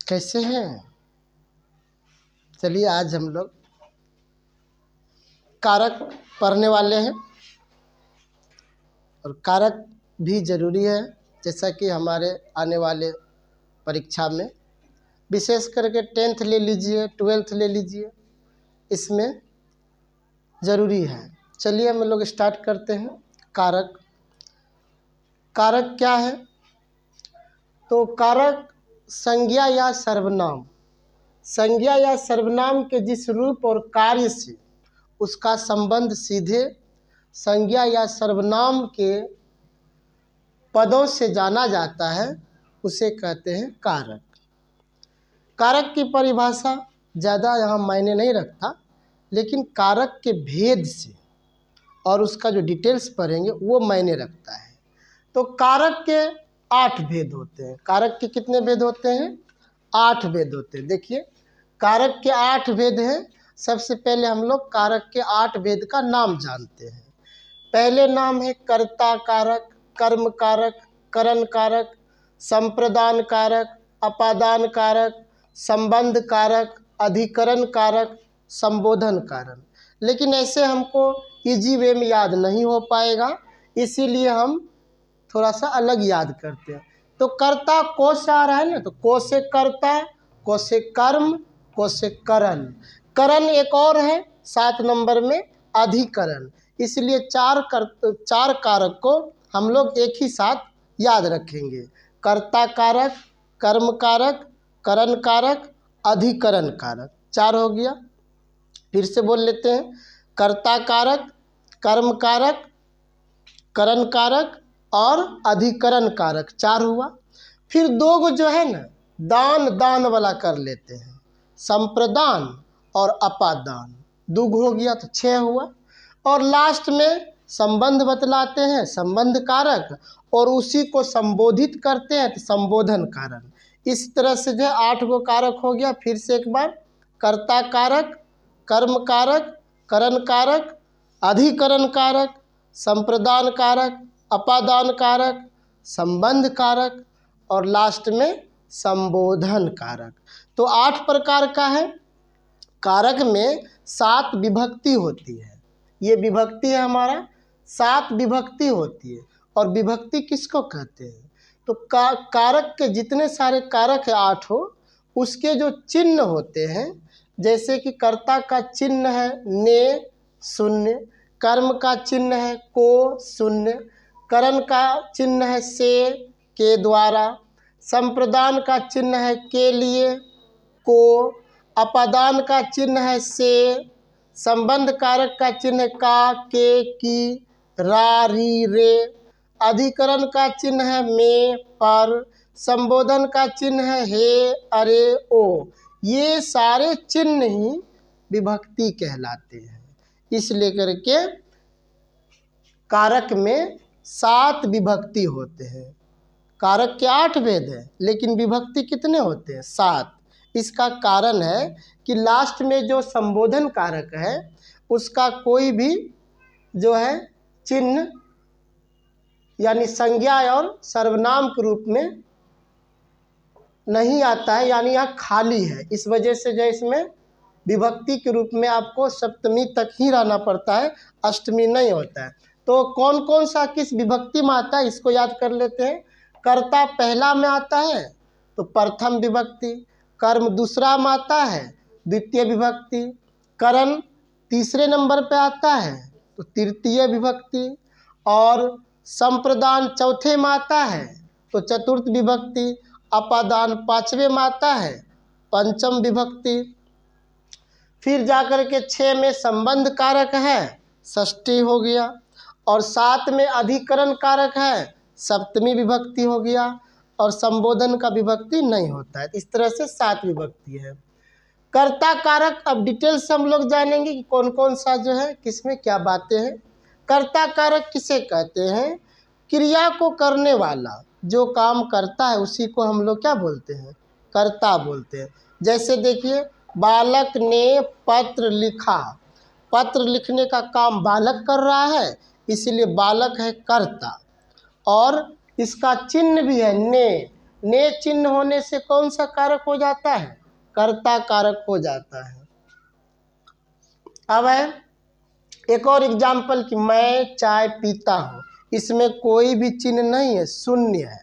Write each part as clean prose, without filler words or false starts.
कैसे हैं? चलिए आज हम लोग कारक पढ़ने वाले हैं और कारक भी ज़रूरी है, जैसा कि हमारे आने वाले परीक्षा में विशेष करके 10th ले लीजिए, 12th ले लीजिए, इसमें ज़रूरी है। चलिए हम लोग स्टार्ट करते हैं। कारक कारक क्या है? तो कारक संज्ञा या सर्वनाम, संज्ञा या सर्वनाम के जिस रूप और कार्य से उसका संबंध सीधे संज्ञा या सर्वनाम के पदों से जाना जाता है, उसे कहते हैं कारक। कारक की परिभाषा ज़्यादा यहाँ मायने नहीं रखता, लेकिन कारक के भेद से और उसका जो डिटेल्स पढ़ेंगे वो मायने रखता है। तो कारक के 8 भेद होते हैं। कारक के कितने भेद होते हैं? 8 भेद होते हैं। देखिए, कारक के 8 भेद हैं। सबसे पहले हम लोग कारक के 8 भेद का नाम जानते हैं। पहले नाम है कर्ता कारक, कर्म कारक, करण कारक, संप्रदान कारक, अपादान कारक, संबंध कारक, अधिकरण कारक, संबोधन कारक। लेकिन ऐसे हमको इजी वे में याद नहीं हो पाएगा, इसीलिए हम थोड़ा सा अलग याद करते हैं। तो कर्ता को से आ रहा है ना, तो को से कर्ता, को से कर्म, को से करण। करण एक और है 7 नंबर में, अधिकरण। इसलिए चार कारक को हम लोग एक ही साथ याद रखेंगे। कर्ता कारक, कर्म कारक, करण कारक, अधिकरण कारक। 4 हो गया। फिर से बोल लेते हैं। कर्ता कारक, कर्म कारक, करण कारक और अधिकरण कारक, 4 हुआ। फिर 2 गो जो है ना, दान वाला कर लेते हैं, संप्रदान और अपादान। 2 हो गया तो 6 हुआ। और लास्ट में संबंध बतलाते हैं, संबंध कारक, और उसी को संबोधित करते हैं तो संबोधन कारक। इस तरह से जो 8 गो कारक हो गया। फिर से एक बार, कर्ता कारक, कर्म कारक, करण कारक, अधिकरण कारक, संप्रदान कारक, अपादान कारक, संबंध कारक और लास्ट में संबोधन कारक। तो 8 प्रकार का है। कारक में 7 विभक्ति होती है। ये विभक्ति है हमारा, 7 विभक्ति होती है। और विभक्ति किसको कहते हैं? तो कारक के जितने सारे कारक है 8 हो, उसके जो चिन्ह होते हैं, जैसे कि कर्ता का चिन्ह है ने, शून्य। कर्म का चिन्ह है को, शून्य। करण का चिन्ह है से, के द्वारा। संप्रदान का चिन्ह है के लिए, को। अपादान का चिन्ह है से। संबंध कारक का चिन्ह है का, के, की, रा, री, रे। अधिकरण का चिन्ह है में, पर। संबोधन का चिन्ह है हे, अरे, ओ। ये सारे चिन्ह ही विभक्ति कहलाते हैं। इसलिए करके कारक में 7 विभक्ति होते हैं। कारक के 8 भेद हैं, लेकिन विभक्ति कितने होते हैं? 7। इसका कारण है कि लास्ट में जो संबोधन कारक है, उसका कोई भी जो है चिन्ह यानी संज्ञा और सर्वनाम के रूप में नहीं आता है, यानी यहाँ खाली है। इस वजह से जो इसमें विभक्ति के रूप में आपको सप्तमी तक ही रहना पड़ता है, अष्टमी नहीं होता है। तो कौन कौन सा किस विभक्ति में आता है, इसको याद कर लेते हैं। कर्ता पहला में आता है तो प्रथम विभक्ति। कर्म दूसरा में आता है, द्वितीय विभक्ति। करण तीसरे नंबर पे आता है तो तृतीय विभक्ति। और संप्रदान चौथे में आता है तो चतुर्थ विभक्ति। अपादान 5वें में आता है, पंचम विभक्ति। फिर जाकर के 6 में संबंध कारक है, षष्ठी हो गया। और 7 में अधिकरण कारक है, सप्तमी विभक्ति हो गया। और संबोधन का विभक्ति नहीं होता है। इस तरह से 7 विभक्ति है। कर्ता कारक अब डिटेल से हम लोग जानेंगे कि कौन कौन सा जो है किसमें क्या बातें हैं। कर्ता कारक किसे कहते हैं? क्रिया को करने वाला जो काम करता है उसी को हम लोग क्या बोलते हैं? कर्ता बोलते हैं। जैसे देखिए, बालक ने पत्र लिखा। पत्र लिखने का काम बालक कर रहा है, इसीलिए बालक है कर्ता। और इसका चिन्ह भी है ने, ने चिन्ह होने से कौन सा कारक हो जाता है? कर्ता कारक हो जाता है। अब है एक और एग्जाम्पल कि मैं चाय पीता हूँ, इसमें कोई भी चिन्ह नहीं है, शून्य है।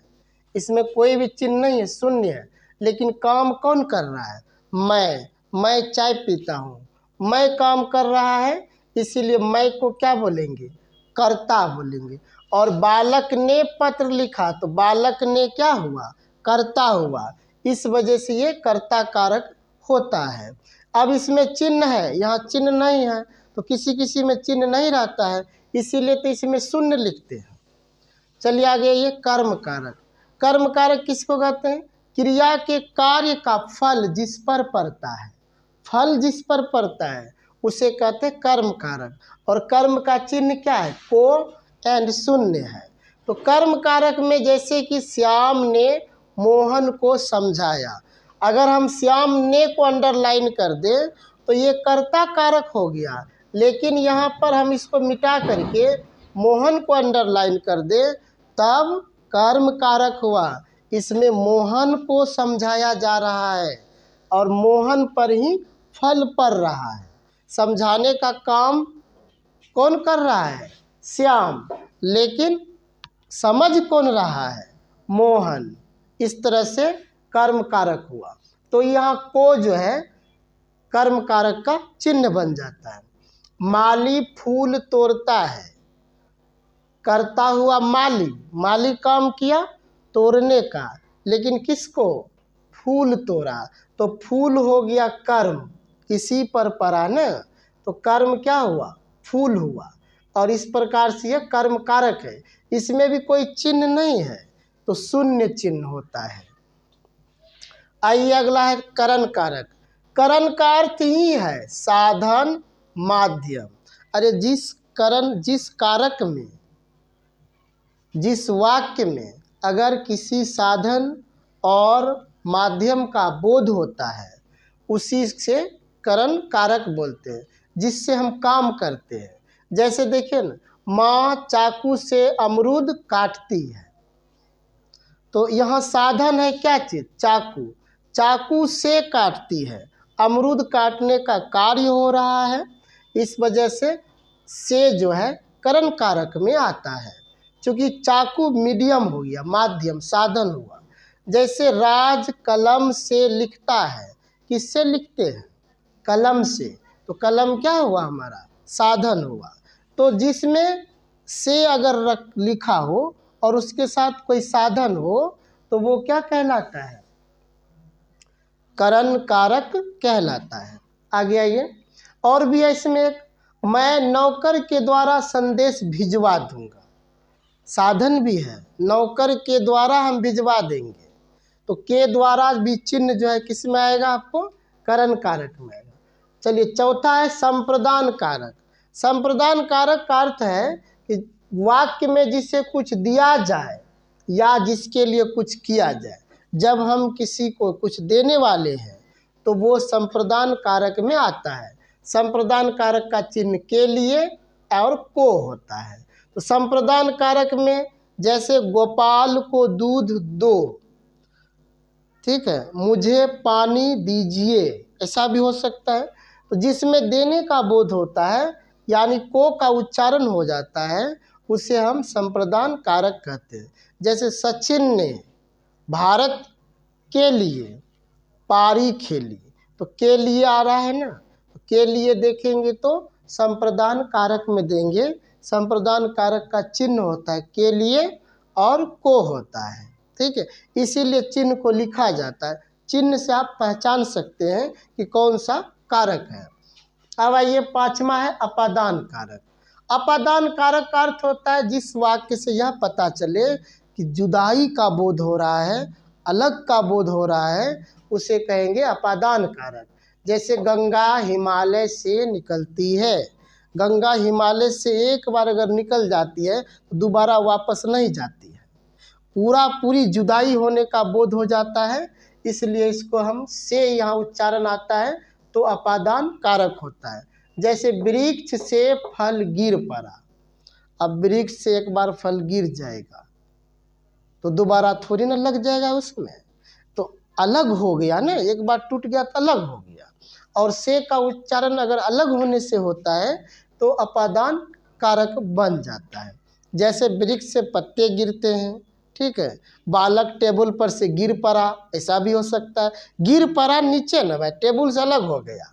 इसमें कोई भी चिन्ह नहीं है, शून्य है। लेकिन काम कौन कर रहा है? मैं चाय पीता हूँ, मैं काम कर रहा है, इसीलिए मैं को क्या बोलेंगे? कर्ता बोलेंगे। और बालक ने पत्र लिखा, तो बालक ने क्या हुआ? कर्ता हुआ। इस वजह से ये कर्ता कारक होता है। अब इसमें चिन्ह है, यहाँ चिन्ह नहीं है, तो किसी किसी में चिन्ह नहीं रहता है, इसीलिए तो इसमें शून्य लिखते हैं। चलिए आगे, ये कर्म कारक। कर्म कारक किसको कहते हैं? क्रिया के कार्य का फल जिस पर पड़ता है, फल जिस पर पड़ता है उसे कहते हैं कर्म कारक। और कर्म का चिन्ह क्या है? को एंड शून्य है। तो कर्म कारक में जैसे कि श्याम ने मोहन को समझाया, अगर हम श्याम ने को अंडरलाइन कर दें तो ये कर्ता कारक हो गया। लेकिन यहाँ पर हम इसको मिटा करके मोहन को अंडरलाइन कर दें तब कर्म कारक हुआ। इसमें मोहन को समझाया जा रहा है और मोहन पर ही फल पड़ रहा है। समझाने का काम कौन कर रहा है? श्याम। लेकिन समझ कौन रहा है? मोहन। इस तरह से कर्म कारक हुआ। तो यहाँ को जो है कर्म कारक का चिन्ह बन जाता है। माली फूल तोड़ता है, करता हुआ माली। माली काम किया तोड़ने का, लेकिन किसको? फूल तोड़ा, तो फूल हो गया कर्म, किसी पर पड़ा ना, तो कर्म क्या हुआ? फूल हुआ। और इस प्रकार से यह कर्म कारक है। इसमें भी कोई चिन्ह नहीं है, तो शून्य चिन्ह होता है। आइए अगला है करण कारक। करण का अर्थ ही है साधन, माध्यम। अरे जिस कारक में, जिस वाक्य में अगर किसी साधन और माध्यम का बोध होता है उसी से करण कारक बोलते हैं, जिससे हम काम करते हैं। जैसे देखिए ना, माँ चाकू से अमरूद काटती है, तो यहाँ साधन है क्या चीज़? चाकू। चाकू से काटती है, अमरूद काटने का कार्य हो रहा है, इस वजह से जो है करण कारक में आता है। क्योंकि चाकू मीडियम हो गया, माध्यम, साधन हुआ। जैसे राज कलम से लिखता है, किससे लिखते हैं? कलम से। तो कलम क्या हुआ? हमारा साधन हुआ। तो जिसमें से अगर लिखा हो और उसके साथ कोई साधन हो तो वो क्या कहलाता है? करण कारक कहलाता है। आगे आइए, और भी इसमें एक, मैं नौकर के द्वारा संदेश भिजवा दूंगा। साधन भी है, नौकर के द्वारा हम भिजवा देंगे, तो के द्वारा भी चिन्ह जो है किस में आएगा? आपको करण कारक में आएगा। चलिए चौथा है संप्रदान कारक। संप्रदान कारक का अर्थ है कि वाक्य में जिसे कुछ दिया जाए या जिसके लिए कुछ किया जाए। जब हम किसी को कुछ देने वाले हैं तो वो संप्रदान कारक में आता है। संप्रदान कारक का चिन्ह के लिए और को होता है। तो संप्रदान कारक में जैसे गोपाल को दूध दो, ठीक है, मुझे पानी दीजिए, ऐसा भी हो सकता है। तो जिसमें देने का बोध होता है यानी को का उच्चारण हो जाता है उसे हम संप्रदान कारक कहते हैं। जैसे सचिन ने भारत के लिए पारी खेली, तो के लिए आ रहा है ना, तो के लिए देखेंगे तो संप्रदान कारक में देंगे। संप्रदान कारक का चिन्ह होता है के लिए और को होता है, ठीक है, इसीलिए चिन्ह को लिखा जाता है। चिन्ह से आप पहचान सकते हैं कि कौन सा कारक है। अब आइए पांचवा है अपादान कारक। अपादान कारक का अर्थ होता है जिस वाक्य से यह पता चले कि जुदाई का बोध हो रहा है, अलग का बोध हो रहा है, उसे कहेंगे अपादान कारक। जैसे गंगा हिमालय से निकलती है। गंगा हिमालय से एक बार अगर निकल जाती है तो दोबारा वापस नहीं जाती है, पूरी जुदाई होने का बोध हो जाता है, इसलिए इसको हम से यहाँ उच्चारण आता है तो अपादान कारक होता है। जैसे वृक्ष से फल गिर पड़ा, अब वृक्ष से एक बार फल गिर जाएगा तो दोबारा थोड़ी ना लग जाएगा उसमें, तो अलग हो गया ना, एक बार टूट गया तो अलग हो गया। और से का उच्चारण अगर अलग होने से होता है तो अपादान कारक बन जाता है। जैसे वृक्ष से पत्ते गिरते हैं, ठीक है, बालक टेबल पर से गिर पड़ा, ऐसा भी हो सकता है। गिर पड़ा नीचे ना भाई, टेबल से अलग हो गया,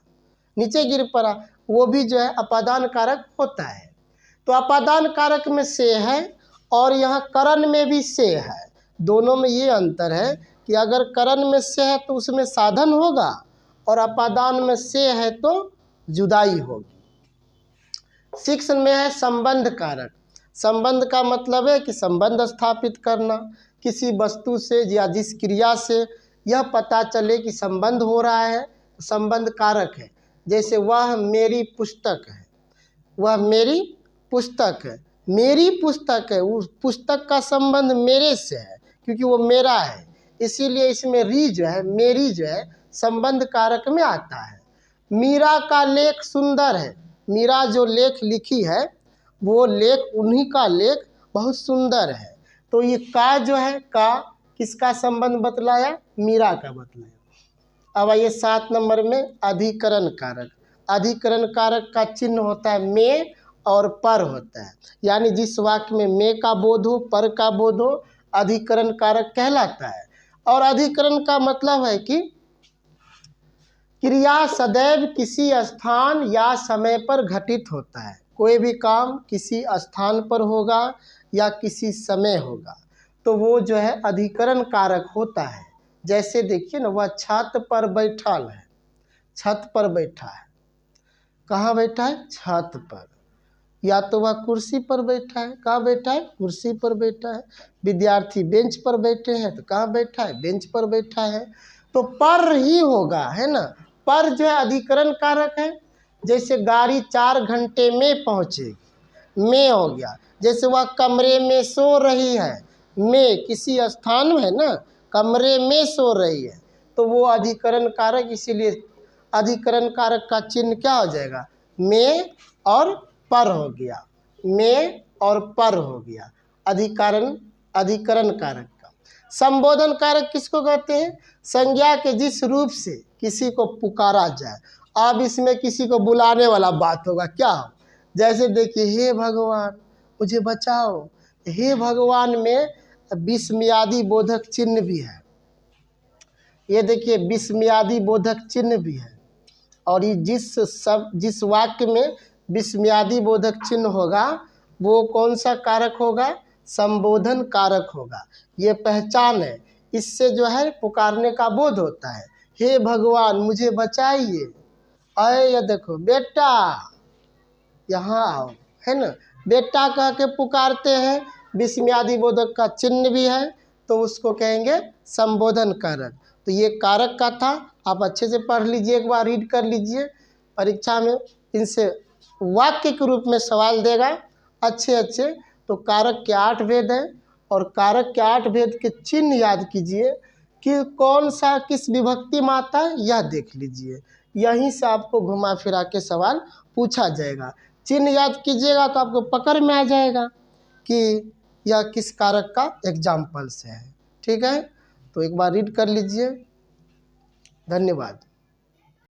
नीचे गिर पड़ा, वो भी जो है अपादान कारक होता है। तो अपादान कारक में से है और यहाँ करण में भी से है। दोनों में ये अंतर है कि अगर करण में से है तो उसमें साधन होगा और अपादान में से है तो जुदाई होगी। 6 में है संबंध कारक। संबंध का मतलब है कि संबंध स्थापित करना किसी वस्तु से या जिस क्रिया से यह पता चले कि संबंध हो रहा है, संबंध कारक है। जैसे वह मेरी पुस्तक है, वह मेरी पुस्तक है, मेरी पुस्तक है, उस पुस्तक का संबंध मेरे से है क्योंकि वो मेरा है, इसीलिए इसमें री जो है, मेरी जो है, संबंध कारक में आता है। मीरा का लेख सुंदर है, मीरा जो लेख लिखी है वो लेख, उन्हीं का लेख बहुत सुंदर है। तो ये का जो है, का किसका संबंध बतलाया, मीरा का बतलाया। अब आइए 7 नंबर में अधिकरण कारक। अधिकरण कारक का चिन्ह होता है में और पर होता है, यानी जिस वाक्य में में का बोध हो, पर का बोध हो, अधिकरण कारक कहलाता है। और अधिकरण का मतलब है कि क्रिया सदैव किसी स्थान या समय पर घटित होता है। कोई भी काम किसी स्थान पर होगा या किसी समय होगा तो वो जो है अधिकरण कारक होता है। जैसे देखिए ना, वह छत पर बैठल है, छत पर बैठा है, कहाँ बैठा है, छत पर। या तो वह कुर्सी पर बैठा है, कहाँ बैठा है, कुर्सी पर बैठा है। विद्यार्थी बेंच पर बैठे हैं तो कहाँ बैठा है, बेंच पर बैठा है। तो पर ही होगा, है ना। पर जो है अधिकरण कारक है। जैसे गाड़ी 4 घंटे में पहुँचेगी, में हो गया। जैसे वह कमरे में सो रही है, में किसी स्थान में है ना, कमरे में सो रही है तो वो अधिकरण कारक, इसीलिए अधिकरण कारक का चिन्ह क्या हो जाएगा, में और पर हो गया, में और पर हो गया अधिकरण कारक का। संबोधन कारक किसको कहते हैं, संज्ञा के जिस रूप से किसी को पुकारा जाए। अब इसमें किसी को बुलाने वाला बात होगा, क्या हो, जैसे देखिए, हे भगवान मुझे बचाओ। हे भगवान में विस्मयादि बोधक चिन्ह भी है, ये देखिए विस्मयादि बोधक चिन्ह भी है। और ये जिस वाक्य में विस्मयादि बोधक चिन्ह होगा वो कौन सा कारक होगा, संबोधन कारक होगा। ये पहचान है, इससे जो है पुकारने का बोध होता है। हे भगवान मुझे बचाइए, अरे ये देखो बेटा यहाँ आओ, है ना, बेटा कह के पुकारते हैं, विस्मयादि बोधक का चिन्ह भी है तो उसको कहेंगे संबोधन कारक। तो ये कारक का था, आप अच्छे से पढ़ लीजिए, एक बार रीड कर लीजिए, परीक्षा में इनसे वाक्य के रूप में सवाल देगा अच्छे अच्छे। तो कारक के 8 भेद हैं और कारक के 8 भेद के चिन्ह याद कीजिए कि कौन सा किस विभक्ति में आता है, यह देख लीजिए, यहीं से आपको घुमा फिरा के सवाल पूछा जाएगा। चिन्ह याद कीजिएगा तो आपको पकड़ में आ जाएगा कि यह किस कारक का एग्जाम्पल से है। ठीक है, तो एक बार रीड कर लीजिए। धन्यवाद।